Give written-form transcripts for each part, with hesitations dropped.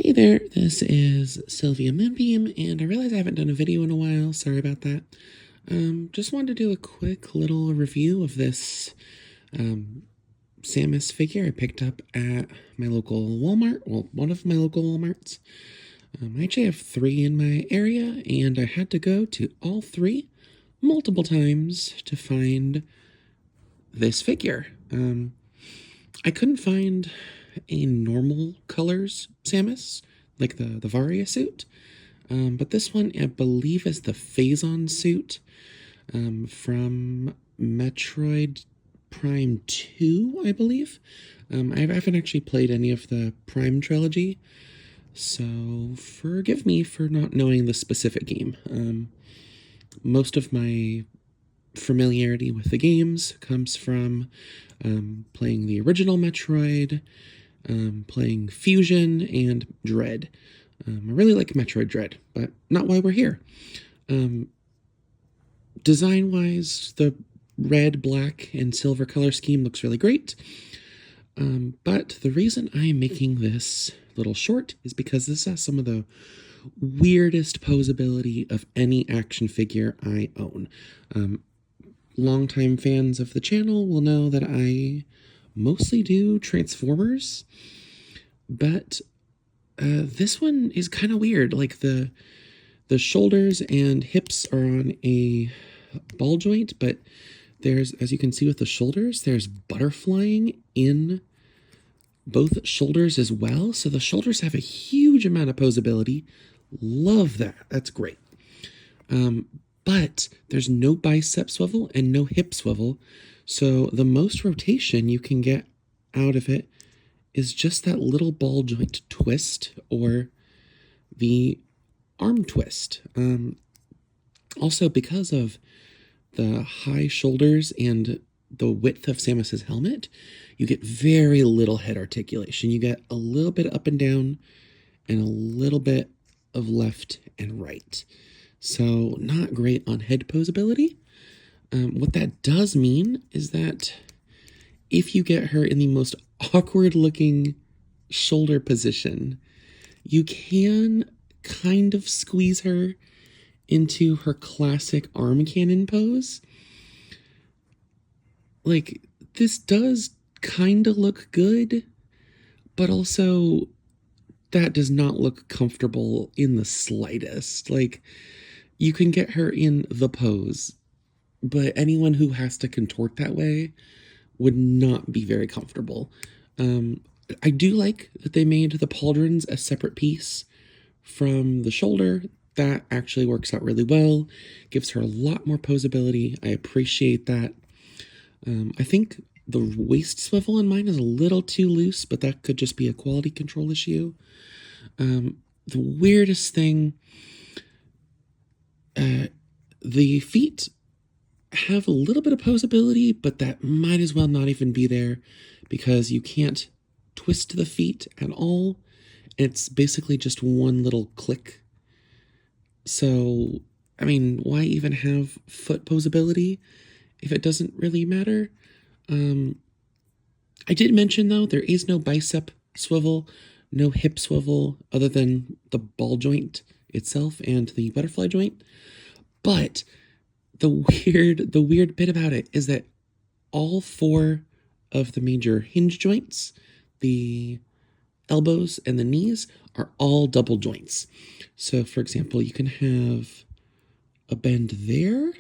Hey there, this is Sylvia Moonbeam, and I realize I haven't done a video in a while. Sorry about that. Just wanted to do a quick little review of this Samus figure I picked up at my local Walmart. Well, one of my local Walmarts. I actually have 3 in my area, and I had to go to all 3 multiple times to find this figure. I couldn't find a normal colors Samus, like the Varia suit. But this one, I believe, is the Phazon suit from Metroid Prime 2, I believe. I haven't actually played any of the Prime trilogy, so forgive me for not knowing the specific game. Most of my familiarity with the games comes from playing the original Metroid, playing Fusion, and Dread. I really like Metroid Dread, but not why we're here. Design-wise, the red, black, and silver color scheme looks really great. But the reason I'm making this little short is because this has some of the weirdest poseability of any action figure I own. Longtime fans of the channel will know that I mostly do Transformers, but this one is kind of weird. Like the shoulders and hips are on a ball joint, but there's, as you can see with the shoulders, there's butterflying in both shoulders as well. So the shoulders have a huge amount of poseability. Love that. That's great. But there's no bicep swivel and no hip swivel. So the most rotation you can get out of it is just that little ball joint twist or the arm twist. Also, because of the high shoulders and the width of Samus's helmet, you get very little head articulation. You get a little bit up and down and a little bit of left and right. So not great on head poseability. What that does mean is that if you get her in the most awkward looking shoulder position, you can kind of squeeze her into her classic arm cannon pose. Like, this does kind of look good, but also that does not look comfortable in the slightest. Like, you can get her in the pose, but anyone who has to contort that way would not be very comfortable. I do like that they made the pauldrons a separate piece from the shoulder. That actually works out really well. Gives her a lot more poseability. I appreciate that. I think the waist swivel on mine is a little too loose, but that could just be a quality control issue. The weirdest thing, the feet have a little bit of poseability, but that might as well not even be there because you can't twist the feet at all. It's basically just one little click. So, I mean, why even have foot poseability if it doesn't really matter? I did mention, though, there is no bicep swivel, no hip swivel, other than the ball joint itself and the butterfly joint. But the weird bit about it is that all 4 of the major hinge joints, the elbows and the knees, are all double joints. So, for example, you can have a bend there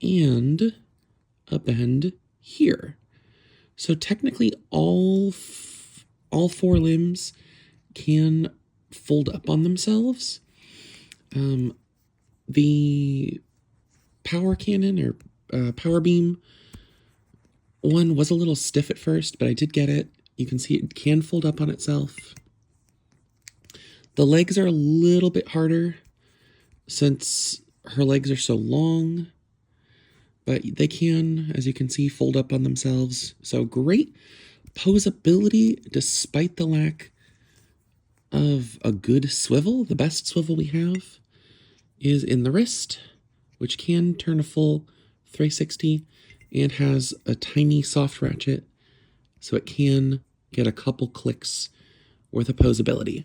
and a bend here. So technically all 4 limbs can fold up on themselves. The power cannon or power beam one was a little stiff at first, but I did get it. You can see it can fold up on itself. The legs are a little bit harder since her legs are so long, but they can, as you can see, fold up on themselves. So great poseability despite the lack of a good swivel. The best swivel we have is in the wrist, which can turn a full 360 and has a tiny soft ratchet, so it can get a couple clicks or the poseability.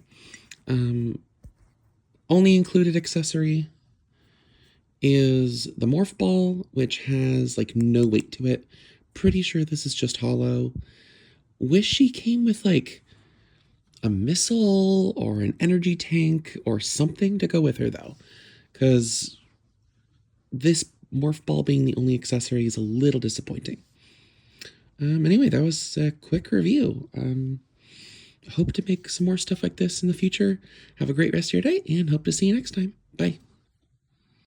Only included accessory is the morph ball, which has like no weight to it. Pretty sure this is just hollow. Wish she came with like a missile or an energy tank or something to go with her though, because this morph ball being the only accessory is a little disappointing. Anyway, that was a quick review. Hope to make some more stuff like this in the future. Have a great rest of your day and hope to see you next time. Bye.